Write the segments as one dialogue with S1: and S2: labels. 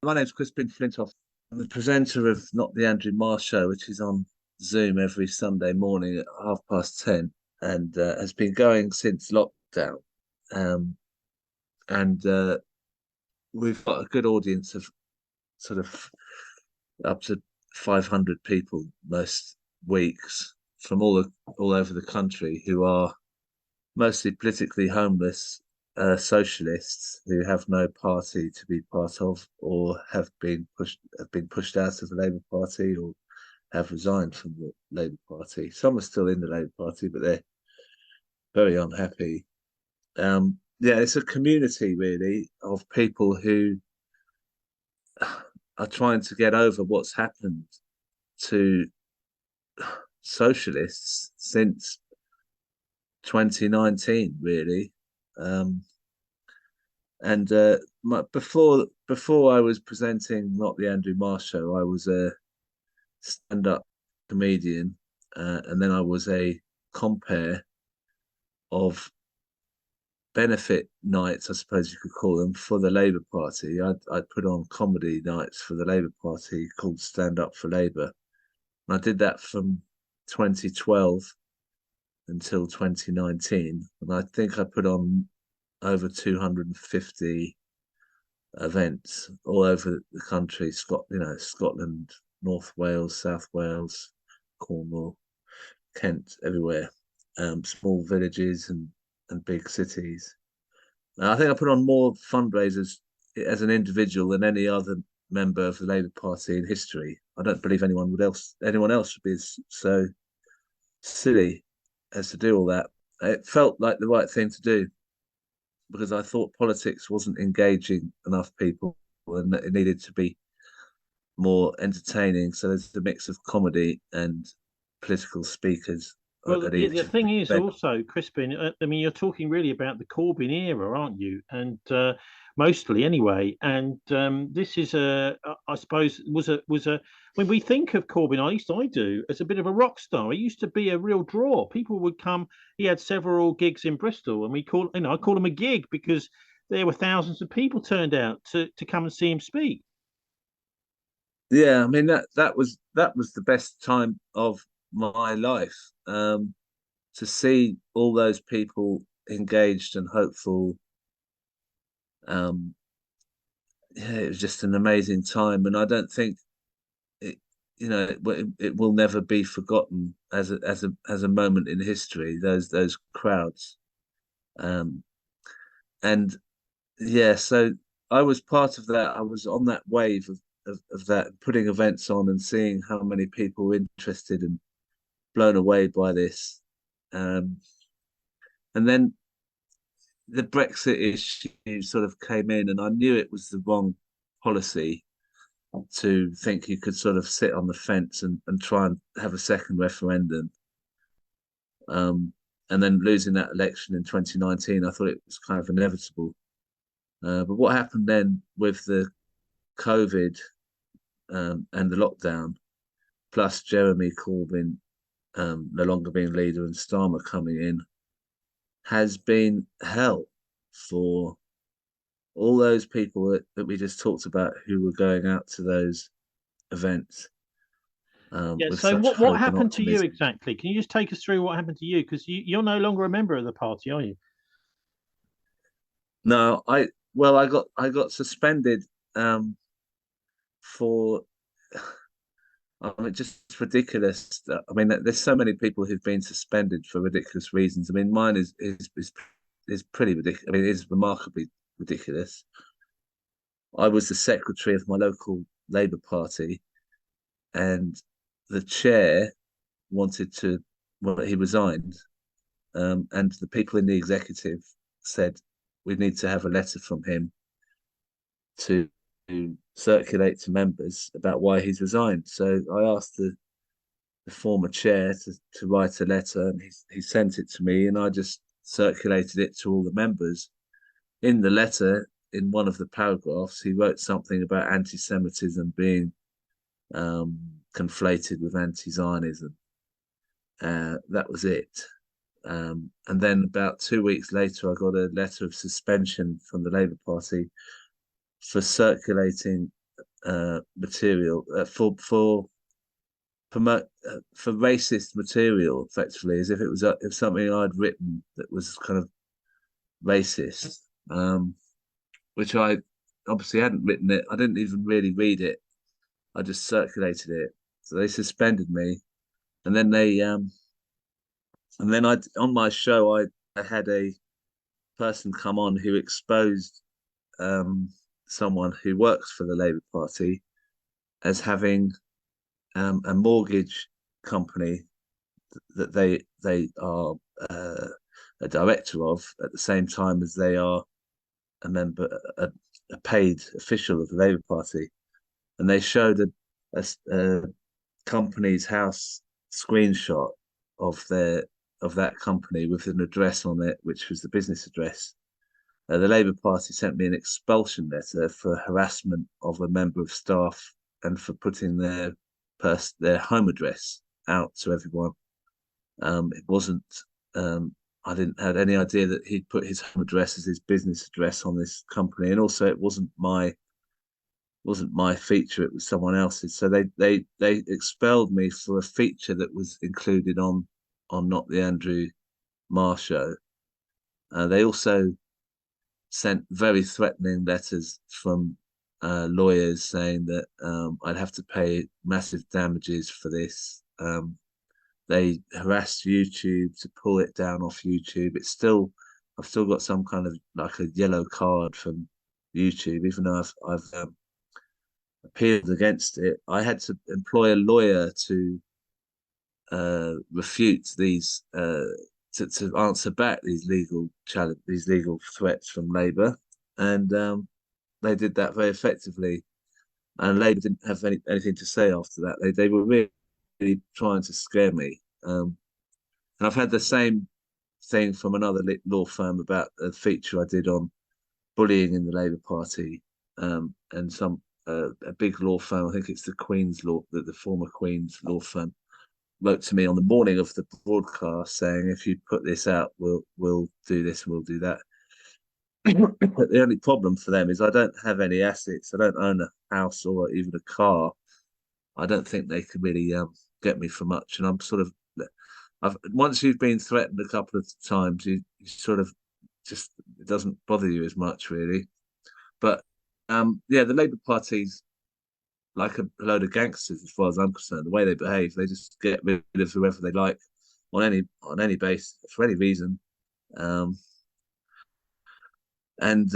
S1: My name's Crispin Flintoff. I'm the presenter of Not the Andrew Marr Show, which is on Zoom every Sunday morning at 10:30, and has been going since lockdown. Um, and we've got a good audience of sort of up to 500 people most weeks from all over the country who are mostly politically homeless socialists who have no party to be part of, or have been pushed out of the Labour Party, or have resigned from the Labour Party. Some are still in the Labour Party, but they're very unhappy. Yeah, it's a community really of people who are trying to get over what's happened to socialists since 2019, really. Um, and before I was presenting Not the Andrew Marr Show, I was a stand-up comedian, and then I was a compere of benefit nights, I suppose you could call them, for the Labour Party. I'd put on comedy nights for the Labour Party called Stand Up for Labour. And I did that from 2012 until 2019. And I think I put on over 250 events all over the country, Scotland, North Wales, South Wales, Cornwall, Kent, everywhere, small villages and big cities. I think I put on more fundraisers as an individual than any other member of the Labour Party in history. I don't believe anyone else would be so silly as to do all that. It felt like the right thing to do because I thought politics wasn't engaging enough people and that it needed to be more entertaining. So there's a mix of comedy and political speakers
S2: Well,
S1: at
S2: the
S1: each
S2: thing is
S1: event.
S2: also, Crispin, I mean, you're talking really about the Corbyn era, aren't you? And mostly anyway. And this is I suppose, when we think of Corbyn, at least I do, as a bit of a rock star. He used to be a real draw. People would come. He had several gigs in Bristol, and I call him a gig because there were thousands of people turned out to come and see him speak.
S1: Yeah, I mean that was the best time of my life. To see all those people engaged and hopeful. Um, yeah, it was just an amazing time, and I don't think it, it will never be forgotten as a moment in history. Those crowds, um, and yeah, so I was part of that. I was on that wave of that, putting events on and seeing how many people were interested and blown away by this. Um, and then the Brexit issue sort of came in, and I knew it was the wrong policy to think you could sort of sit on the fence and try and have a second referendum. Um, and then losing that election in 2019, I thought it was kind of inevitable. But what happened then with the COVID and the lockdown, plus Jeremy Corbyn no longer being leader and Starmer coming in, has been hell for all those people that we just talked about who were going out to those events
S2: Yeah.
S1: with
S2: So
S1: such
S2: what
S1: hope and
S2: happened to you
S1: optimism.
S2: exactly? Can you just take us through what happened to you? Because you're no longer a member of the party, are you?
S1: No, I got suspended for I mean just ridiculous. I mean, there's so many people who've been suspended for ridiculous reasons. I mean, mine is pretty ridiculous. I mean, it is remarkably ridiculous. I was the secretary of my local Labour Party, and the chair wanted to, well, he resigned, and the people in the executive said we need to have a letter from him to, circulate to members about why he's resigned. So I asked the former chair to write a letter, and he sent it to me, and I just circulated it to all the members. In the letter, in one of the paragraphs, he wrote something about anti-Semitism being um, conflated with anti-Zionism. That was it. And then about 2 weeks later, I got a letter of suspension from the Labour Party for circulating material for promote for racist material, effectively, as if it was if something I'd written that was kind of racist, which I obviously hadn't written it. I didn't even really read it. I just circulated it. So they suspended me, and then I on my show I had a person come on who exposed um, someone who works for the Labour Party as having a mortgage company that they are a director of at the same time as they are a member, a paid official of the Labour Party, and they showed a company's house screenshot of that company with an address on it, which was the business address. The Labour Party sent me an expulsion letter for harassment of a member of staff and for putting their home address out to everyone. It wasn't. I didn't have any idea that he'd put his home address as his business address on this company, and also it wasn't my feature. It was someone else's. So they expelled me for a feature that was included on Not the Andrew Marr Show. They also sent very threatening letters from lawyers saying that I'd have to pay massive damages for this. They harassed YouTube to pull it down off YouTube. I've still got some kind of like a yellow card from YouTube, even though I've appealed against it. I had to employ a lawyer to refute these, to answer back these these legal threats from Labour, and they did that very effectively. And Labour didn't have anything to say after that. They were really trying to scare me. And I've had the same thing from another law firm about a feature I did on bullying in the Labour Party, and a big law firm. I think it's the Queen's Law, the former Queen's law firm, wrote to me on the morning of the broadcast saying, "If you put this out, we'll do this and we'll do that." But the only problem for them is I don't have any assets. I don't own a house or even a car. I don't think they can really get me for much. And I'm sort of, once you've been threatened a couple of times, you sort of just, it doesn't bother you as much really. But yeah, the Labour Party's like a load of gangsters as far as I'm concerned. The way they behave, they just get rid of whoever they like on any base for any reason. Um, and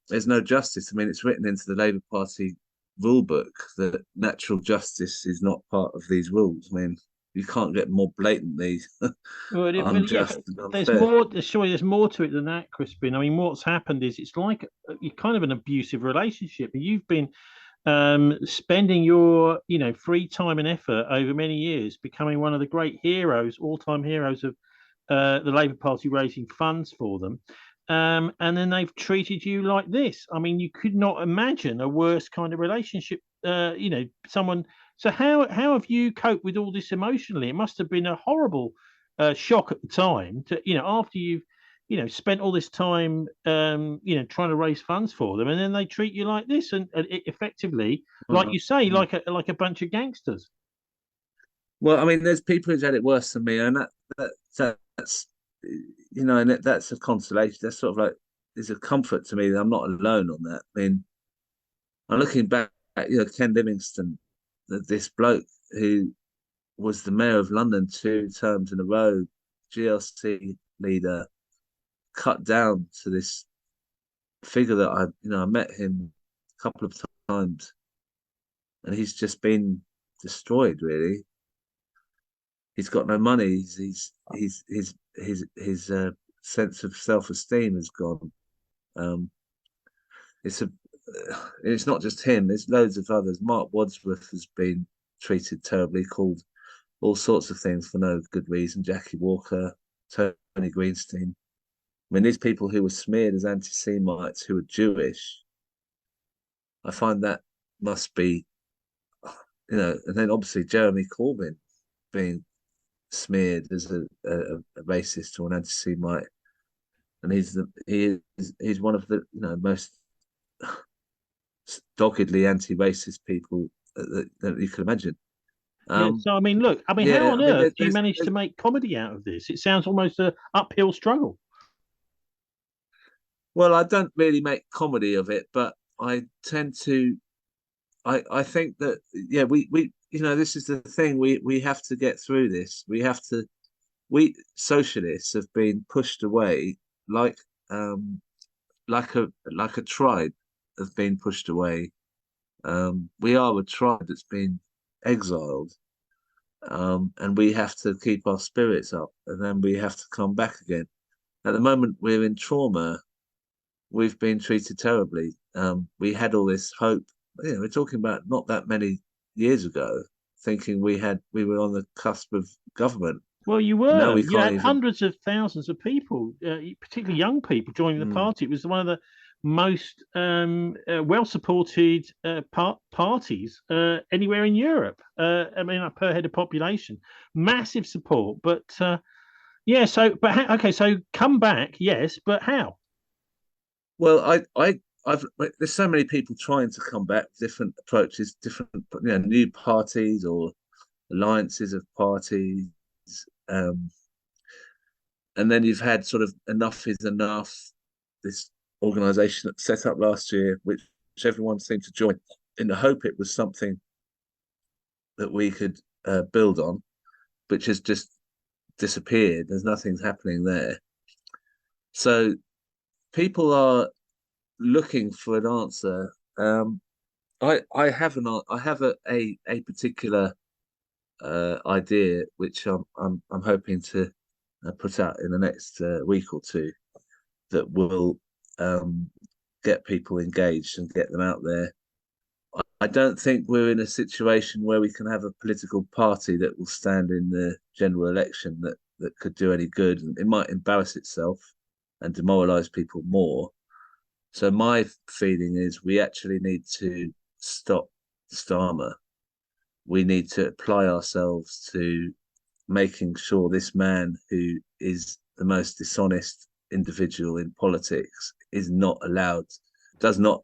S1: there's no justice. I mean, it's written into the Labour Party rule book that natural justice is not part of these rules. I mean, you can't get more blatantly
S2: Well, yeah,
S1: unjust
S2: but
S1: and
S2: there's
S1: unfair.
S2: more. Surely there's more to it than that, Crispin. I mean, what's happened is it's like you kind of an abusive relationship. You've been spending your free time and effort over many years becoming one of the great heroes, all-time heroes of the Labour Party, raising funds for them. And then they've treated you like this. I mean, you could not imagine a worse kind of relationship. Someone. So how have you coped with all this emotionally? It must have been a horrible shock at the time. To after you've spent all this time trying to raise funds for them, and then they treat you like this, and it effectively, like
S1: Well,
S2: you say, like a bunch of gangsters.
S1: well, I mean, there's people who's had it worse than me, and that's and that's a consolation. That's sort of like is a comfort to me that I'm not alone on that. I mean, I'm looking back at Ken Livingstone, this bloke who was the mayor of London 2 terms in a row, GLC leader, cut down to this figure that I met him a couple of times, and he's just been destroyed. Really, he's got no money. His sense of self-esteem has gone. Um, it's a, it's not just him. There's loads of others. Mark Wadsworth has been treated terribly, called all sorts of things for no good reason. Jackie Walker, Tony Greenstein. I mean, these people who were smeared as anti-Semites who were Jewish, I find that must be, and then obviously Jeremy Corbyn being smeared as a racist or an anti-Semite, and he's one of the most doggedly anti-racist people that you can imagine.
S2: Yeah.
S1: Um,
S2: So I mean, look, I mean, how
S1: yeah,
S2: on
S1: I mean,
S2: earth do you manage to make comedy out of this? It sounds almost an uphill struggle.
S1: well, I don't really make comedy of it, but I tend to. I think that yeah, we this is the thing, we have to get through this. We socialists have been pushed away like um like a tribe have been pushed away. We are a tribe that's been exiled, and we have to keep our spirits up, and then we have to come back again. At the moment, we're in trauma. We've been treated terribly. We had all this hope. We're talking about not that many years ago, thinking we were on the cusp of government,
S2: Well, you
S1: and now
S2: were.
S1: we
S2: You
S1: can't
S2: had
S1: even.
S2: hundreds of thousands of people, particularly young people, joining the
S1: Mm,
S2: party. It was one of the most well-supported parties anywhere in Europe. I mean, per head of population, massive support. But yeah, so okay, so come back, yes, but how?
S1: well, I've there's so many people trying to come back, different approaches, different new parties or alliances of parties. Um, and then you've had sort of enough is enough, this organization that set up last year, which everyone seemed to join in the hope it was something that we could build on, which has just disappeared. There's nothing's happening there. So people are looking for an answer. I have a particular idea which I'm hoping to put out in the next week or two that will um, get people engaged and get them out there. I don't think we're in a situation where we can have a political party that will stand in the general election that could do any good. And it might embarrass itself and demoralize people more. So my feeling is we actually need to stop Starmer. We need to apply ourselves to making sure this man, who is the most dishonest individual in politics, is not allowed, does not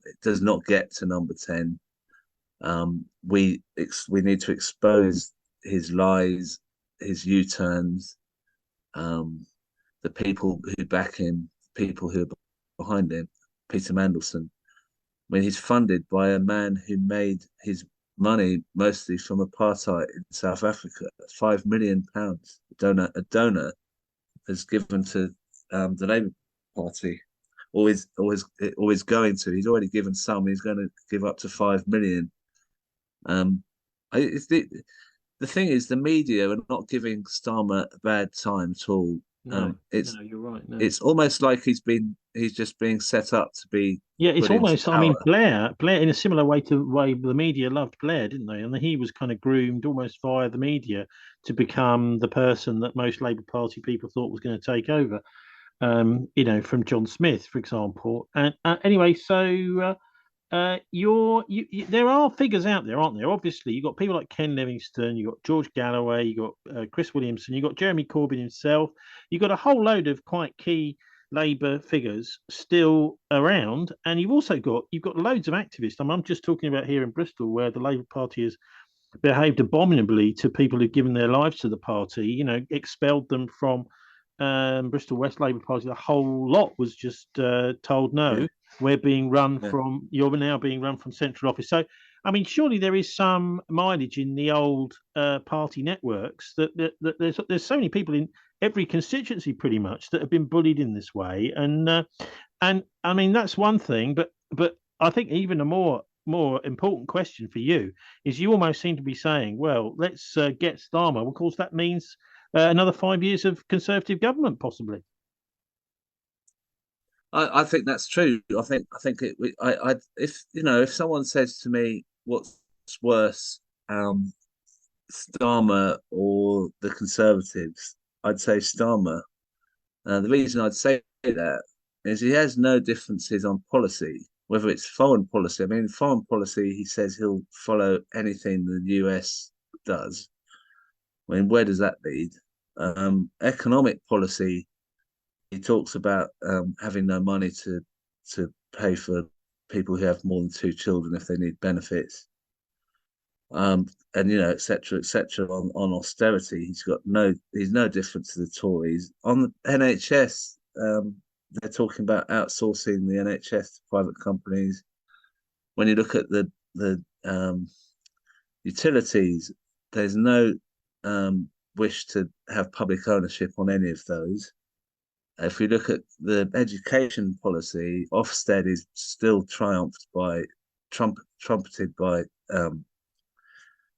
S1: get to number 10. We need to expose his lies, his U-turns, um, the people who back him, people who are behind him. Peter Mandelson. I mean, he's funded by a man who made his money mostly from apartheid in South Africa. £5 million. A donor has given to the Labour Party, always going to. He's already given some. He's going to give up to 5 million. Um, it's the thing is, the media are not giving Starmer a bad time at all.
S2: No, no, you're right. No.
S1: It's almost like he's just being set up to be
S2: Yeah, it's
S1: put into
S2: almost. I mean,
S1: power.
S2: Blair, in a similar way to the way the media loved Blair, didn't they? And he was kind of groomed almost via the media to become the person that most Labour Party people thought was going to take over. From John Smith, for example. And anyway, so there are figures out there, aren't there? Obviously, you've got people like Ken Livingstone, you've got George Galloway, you've got Chris Williamson, you've got Jeremy Corbyn himself, you've got a whole load of quite key Labour figures still around, and you've got loads of activists. I'm just talking about here in Bristol, where the Labour Party has behaved abominably to people who've given their lives to the party. Expelled them from Bristol West Labour Party. The whole lot was just told
S1: Yeah,
S2: no.
S1: yeah.
S2: You're now being run from central office. So, I mean, surely there is some mileage in the old party networks that there's so many people in every constituency pretty much that have been bullied in this way, and I mean that's one thing, but I think even a more important question for you is you almost seem to be saying, well, let's get Starmer. Of course, that means another 5 years of Conservative government, possibly.
S1: I think that's true. I think if someone says to me what's worse, Starmer or the Conservatives, I'd say Starmer. The reason I'd say that is he has no differences on policy, whether it's foreign policy. I mean, foreign policy, he says he'll follow anything the US does. I mean, where does that lead? Economic policy, he talks about having no money to pay for people who have more than two children if they need benefits, and etc. etc. On austerity. He's no different to the Tories on the NHS. They're talking about outsourcing the NHS to private companies. When you look at the utilities, there's no wish to have public ownership on any of those. If we look at the education policy, Ofsted is still trumpeted by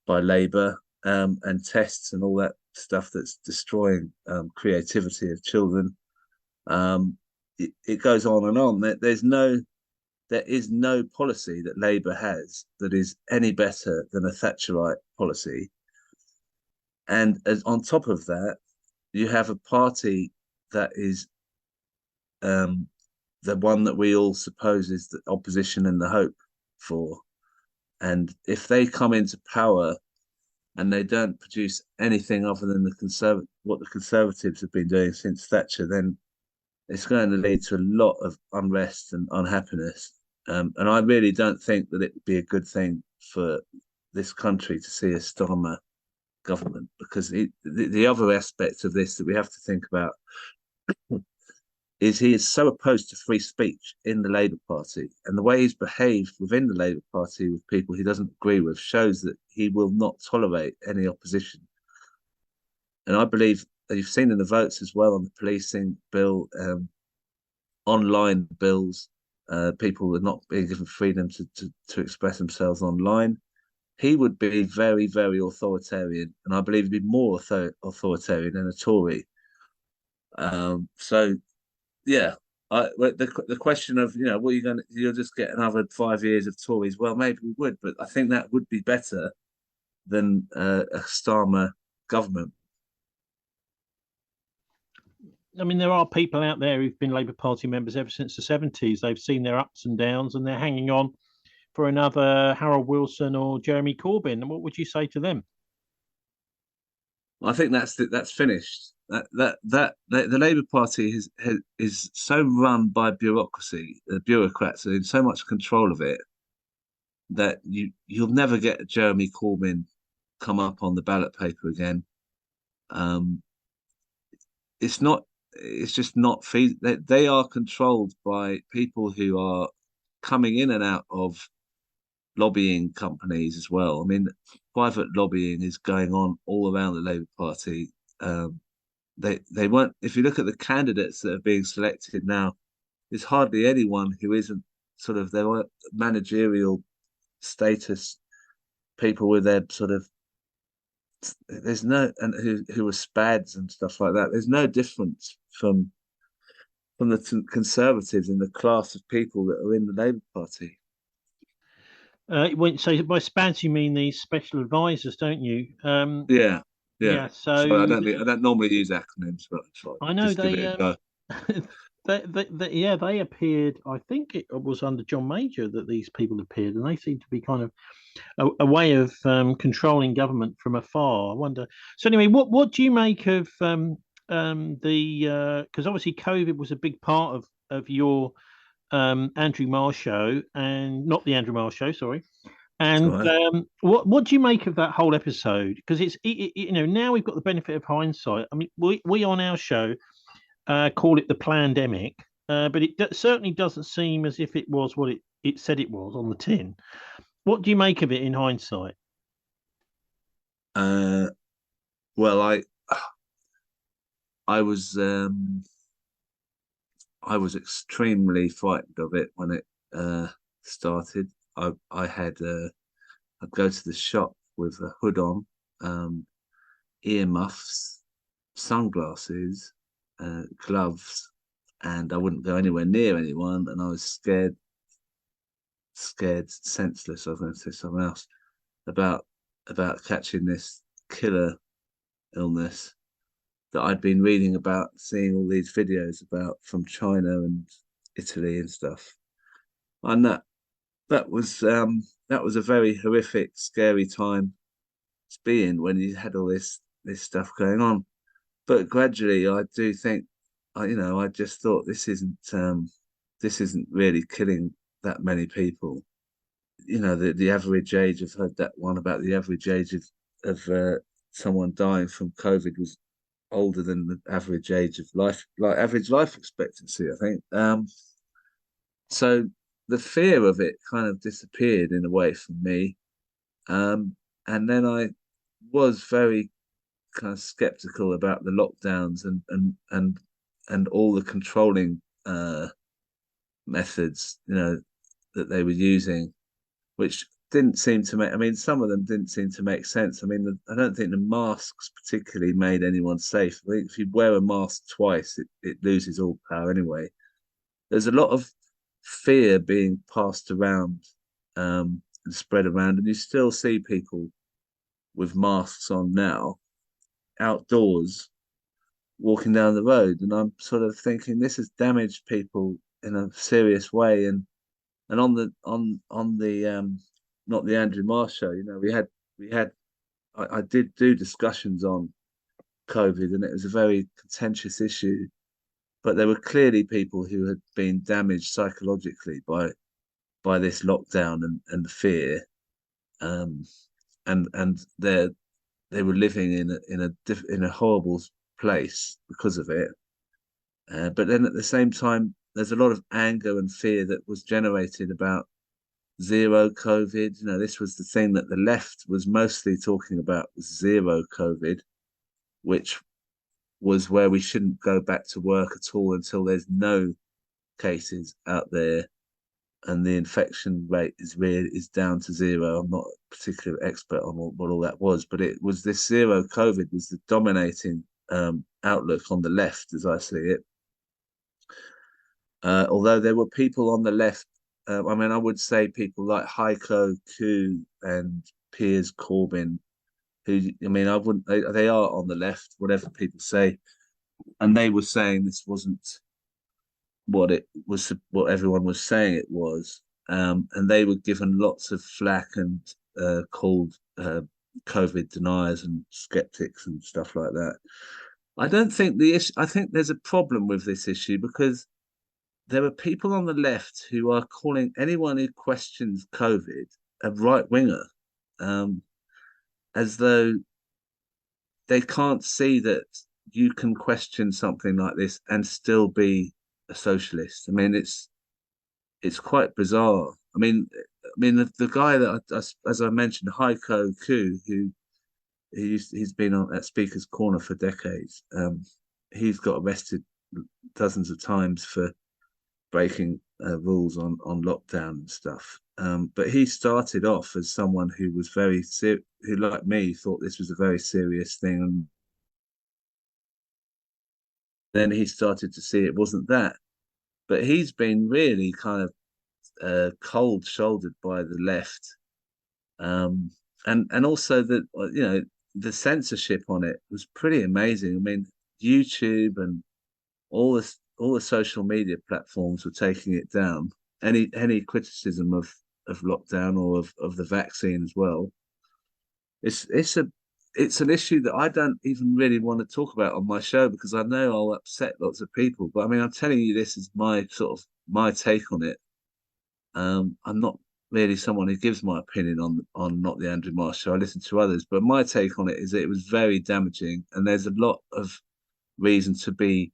S1: Labour, and tests and all that stuff that's destroying creativity of children. It goes on and on. There is no policy that Labour has that is any better than a Thatcherite policy. And on top of that, you have a party that is the one that we all suppose is the opposition and the hope for. And if they come into power and they don't produce anything other than what the Conservatives have been doing since Thatcher, then it's going to lead to a lot of unrest and unhappiness. And I really don't think that it would be a good thing for this country to see a Starmer government, because the other aspect of this that we have to think about is he is so opposed to free speech in the Labour Party, and the way he's behaved within the Labour Party with people he doesn't agree with shows that he will not tolerate any opposition. And I believe that you've seen in the votes as well on the policing bill, online bills, people are not being given freedom to express themselves online. He would be very, very authoritarian, and I believe he'd be more authoritarian than a Tory. So yeah, the question of what you'll just get another 5 years of Tories. Well, maybe we would, but I think that would be better than a Starmer government.
S2: I mean, there are people out there who've been Labour Party members ever since the 70s. They've seen their ups and downs, and they're hanging on for another Harold Wilson or Jeremy Corbyn. And what would you say to them?
S1: I think that's finished. The Labour Party is so run by bureaucracy. The bureaucrats are in so much control of it that you'll never get Jeremy Corbyn come up on the ballot paper again. It's just not feasible. They are controlled by people who are coming in and out of lobbying companies as well. I mean, private lobbying is going on all around the Labour Party. They weren't. If you look at the candidates that are being selected now, there's hardly anyone who isn't sort of their managerial status people with their sort of. There's no, and who are spads and stuff like that. There's no difference from the Conservatives in the class of people that are in the Labour Party.
S2: So by spads you mean these special advisors, don't you?
S1: Yeah.
S2: So
S1: I don't normally use acronyms, but
S2: I know
S1: just give it a go.
S2: they appeared. I think it was under John Major that these people appeared, and they seem to be kind of a way of controlling government from afar. I wonder. So anyway, what do you make of because obviously COVID was a big part of your Andrew Marr Show, and not the Andrew Marr Show, sorry. And
S1: Right.
S2: what do you make of that whole episode? Because now we've got the benefit of hindsight. I mean, we on our show call it the plandemic, but it certainly doesn't seem as if it was what it said it was on the tin. What do you make of it in hindsight?
S1: Well, I was I was extremely frightened of it when it started. I had I'd go to the shop with a hood on, earmuffs, sunglasses, gloves, and I wouldn't go anywhere near anyone. And I was scared, senseless. I was going to say something else about catching this killer illness that I'd been reading about, seeing all these videos about from China and Italy and stuff. And that was a very horrific, scary time to be in when you had all this stuff going on. But gradually, I do think, I just thought this isn't really killing that many people. You know, the average age, I've heard that one about the average age of someone dying from COVID was older than the average age of life, like average life expectancy, I think. So the fear of it kind of disappeared in a way for me. And then I was very kind of skeptical about the lockdowns and all the controlling methods, that they were using, which didn't seem to make. I mean, some of them didn't seem to make sense. I mean, I don't think the masks particularly made anyone safe. I think if you wear a mask twice, it loses all power anyway. There's a lot of fear being passed around and spread around, and you still see people with masks on now outdoors walking down the road, and I'm sort of thinking this has damaged people in a serious way. And on the not the Andrew Marr Show, we had I did do discussions on COVID, and it was a very contentious issue. But there were clearly people who had been damaged psychologically by this lockdown and fear, um, and they were living in a horrible place because of it. But then at the same time, there's a lot of anger and fear that was generated about zero COVID. This was the thing that the left was mostly talking about, was zero COVID, which was where we shouldn't go back to work at all until there's no cases out there and the infection rate is down to zero. I'm not a particular expert on what all that was, but it was this zero COVID was the dominating outlook on the left, as I see it. Although there were people on the left, I mean, I would say people like Heiko Koo and Piers Corbyn, who, I mean, I wouldn't, they are on the left, whatever people say, and they were saying this wasn't what it was, what everyone was saying it was, and they were given lots of flack and called COVID deniers and skeptics and stuff like that. I don't think the issue. I think there's a problem with this issue because there are people on the left who are calling anyone who questions COVID a right winger, as though they can't see that you can question something like this and still be a socialist. I mean, it's quite bizarre. I mean, the guy that as I mentioned, Heiko Koo, he's been on at Speaker's Corner for decades. He's got arrested dozens of times for breaking rules on lockdown and stuff. But he started off as someone who was who, like me, thought this was a very serious thing, and then he started to see it wasn't that. But he's been really kind of cold-shouldered by the left, and also the censorship on it was pretty amazing. I mean, YouTube and all the social media platforms were taking it down. Any criticism of lockdown or of the vaccine as well. It's an issue that I don't even really want to talk about on my show because I know I'll upset lots of people. But I mean, I'm telling you, this is my take on it. I'm not really someone who gives my opinion on not the Andrew Marr Show. I listen to others, but my take on it is that it was very damaging, and there's a lot of reason to be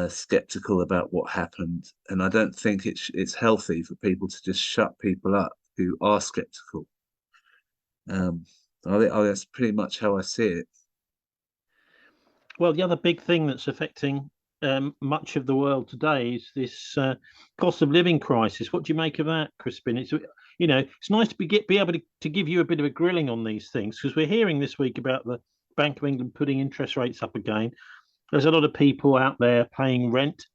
S1: skeptical about what happened. And I don't think it's healthy for people to just shut people up who are skeptical. That's pretty much how I see it.
S2: Well, the other big thing that's affecting much of the world today is this cost of living crisis. What do you make of that, Crispin? It's nice to be able to give you a bit of a grilling on these things because we're hearing this week about the Bank of England putting interest rates up again. There's a lot of people out there paying rent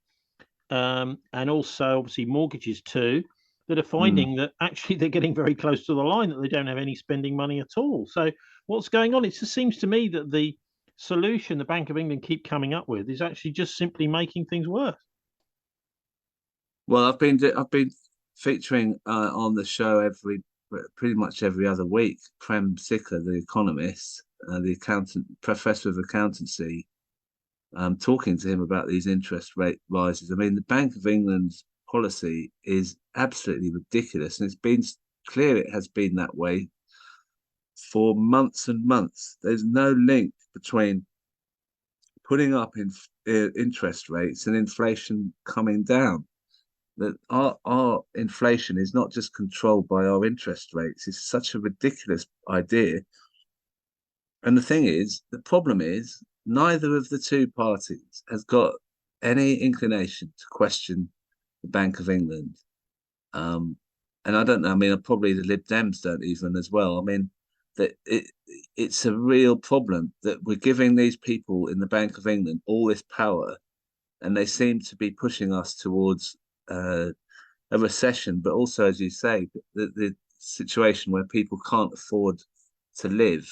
S2: and also obviously mortgages too that are finding that actually they're getting very close to the line that they don't have any spending money at all. So what's going on? It just seems to me that the solution the Bank of England keep coming up with is actually just simply making things worse.
S1: Well, I've been featuring on the show pretty much every other week. Prem Sikka, the economist, the accountant, professor of accountancy, talking to him about these interest rate rises. I mean, the Bank of England's policy is absolutely ridiculous, and it's been clear it has been that way for months and months. There's no link between putting up interest rates and inflation coming down. That our inflation is not just controlled by our interest rates. It's such a ridiculous idea. And the problem is, neither of the two parties has got any inclination to question the Bank of England. Um, and I don't know. I mean, probably the Lib Dems don't even as well. I mean, that it's a real problem that we're giving these people in the Bank of England all this power, and they seem to be pushing us towards a recession, but also, as you say, the situation where people can't afford to live.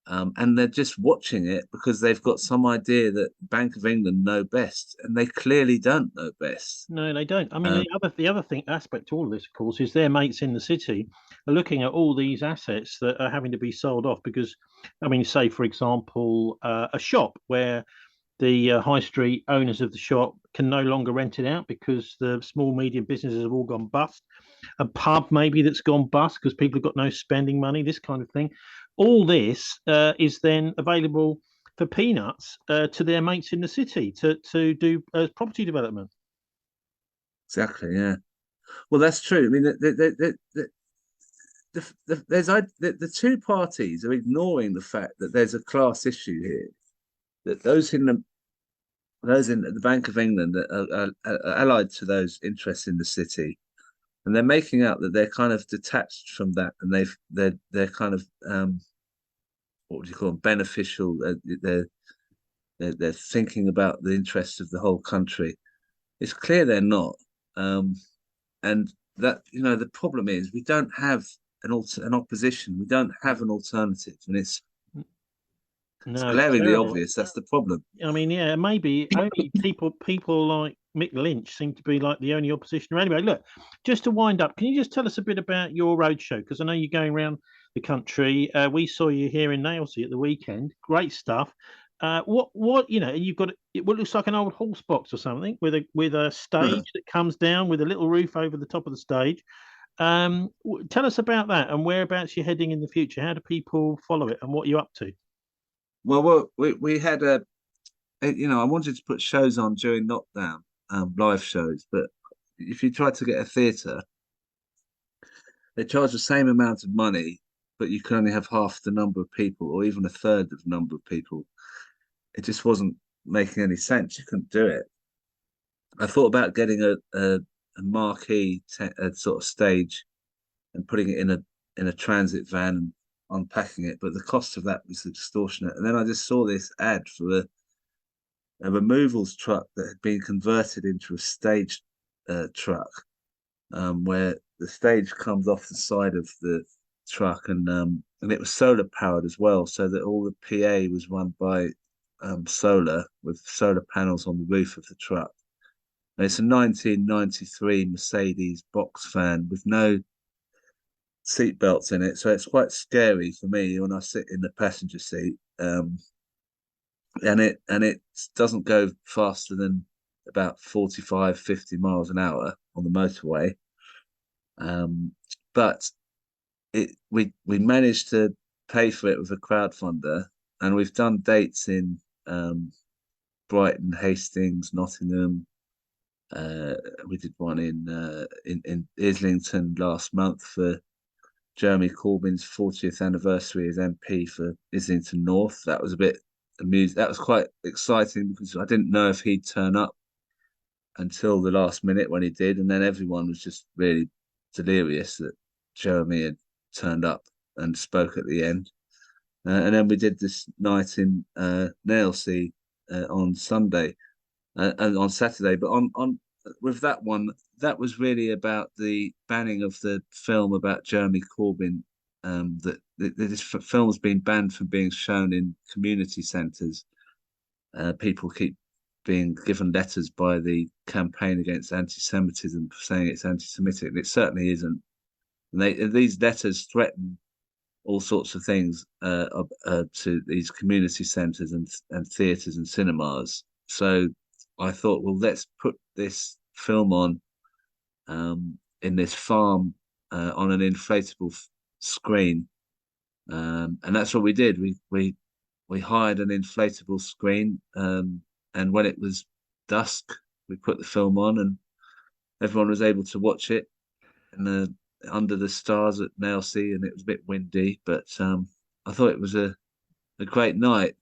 S1: And they're just watching it because they've got some idea that Bank of England know best, and they clearly don't know best.
S2: No, they don't. I mean,
S1: Um,
S2: the other thing aspect to all of this, of course, is their mates in the city are looking at all these assets that are having to be sold off because, I mean, say for example, a shop where the high street owners of the shop can no longer rent it out because the small medium businesses have all gone bust. A pub maybe that's gone bust because people have got no spending money. This kind of thing. All this is then available for peanuts to their mates in the city to do property development.
S1: exactly, yeah. Well, that's true. I mean, the two parties are ignoring the fact that there's a class issue here. That those in the Bank of England are allied to those interests in the city, and they're making out that they're kind of detached from that, and they're kind of what would you call them, beneficial. They're thinking about the interests of the whole country. It's clear they're not, and that the problem is we don't have an opposition. We don't have an alternative, and it's
S2: No, it's
S1: glaringly
S2: terrible.
S1: obvious. That's the problem.
S2: I mean, yeah, maybe only people like Mick Lynch seem to be like the only opposition. Anyway, look, just to wind up, can you just tell us a bit about your roadshow? Because I know you're going around the country. We saw you here in Nailsea at the weekend. Great stuff. What you've got what looks like an old horse box or something with a stage that comes down with a little roof over the top of the stage. Tell us about that and whereabouts you're heading in the future. How do people follow it and what you're up to?
S1: Well, we had I wanted to put shows on during lockdown, live shows, but if you try to get a theatre, they charge the same amount of money, but you can only have half the number of people, or even a third of the number of people. It just wasn't making any sense. You couldn't do it. I thought about getting a marquee a sort of stage and putting it in a transit van and unpacking it, but the cost of that was extortionate. And then I just saw this ad for a removals truck that had been converted into a stage truck, where the stage comes off the side of the truck, and it was solar powered as well, so that all the PA was run by solar with solar panels on the roof of the truck. And it's a 1993 Mercedes box van with no seat belts in it, so it's quite scary for me when I sit in the passenger seat. And it doesn't go faster than about 45, 50 miles an hour on the motorway. But we managed to pay for it with a crowdfunder, and we've done dates in Brighton, Hastings, Nottingham. We did one in Islington last month for Jeremy Corbyn's 40th anniversary as MP for Islington North. That was a bit amused. That was quite exciting because I didn't know if he'd turn up until the last minute when he did, and then everyone was just really delirious that Jeremy had turned up and spoke at the end. And then we did this night in Nailsea on Sunday and on Saturday. But on with that one, that was really about the banning of the film about Jeremy Corbyn. That this film's been banned from being shown in community centres. People keep being given letters by the campaign against anti-Semitism saying it's anti-Semitic, and it certainly isn't. And these letters threaten all sorts of things to these community centres and theatres and cinemas. So I thought, well, let's put this film on in this farm on an inflatable screen, and that's what we did. We hired an inflatable screen, and when it was dusk, we put the film on, and everyone was able to watch it in under the stars at Nailsea, and it was a bit windy, but I thought it was a great night,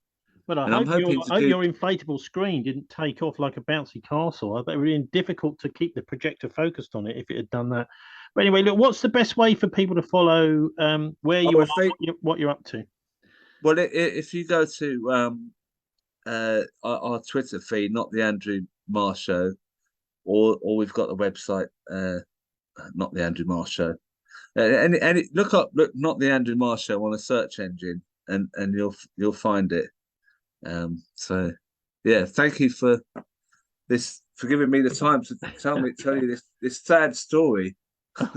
S2: Well,
S1: and I'm hoping to
S2: I hope
S1: do.
S2: your inflatable screen didn't take off like a bouncy castle. I bet it would have been difficult to keep the projector focused on it if it had done that. But anyway, look, what's the best way for people to follow where
S1: Oh,
S2: you are,
S1: if they
S2: what you're up to?
S1: well, if you go to our Twitter feed, not the Andrew Marr Show, or we've got the website, not the Andrew Marr Show. And look not the Andrew Marr Show on a search engine, and you'll find it. So yeah, thank you for giving me the time to tell you this sad story.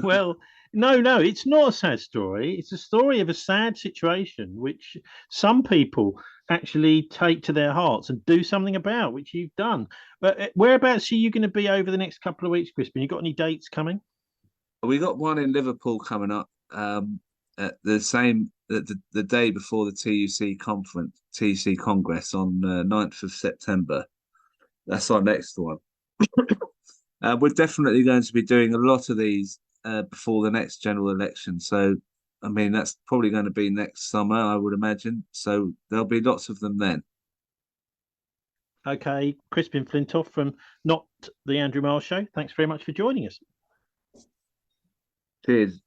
S2: Well, no, it's not a sad story. It's a story of a sad situation, which some people actually take to their hearts and do something about, which you've done. But whereabouts are you going to be over the next couple of weeks, Crispin? You got any dates coming?
S1: We got one in Liverpool coming up, at the day before the TUC Congress on 9th of September. That's our next one. We're definitely going to be doing a lot of these before the next general election. So, I mean, that's probably going to be next summer, I would imagine. So there'll be lots of them then.
S2: Okay, Crispin Flintoff from Not the Andrew Marr Show. Thanks very much for joining us.
S1: Cheers.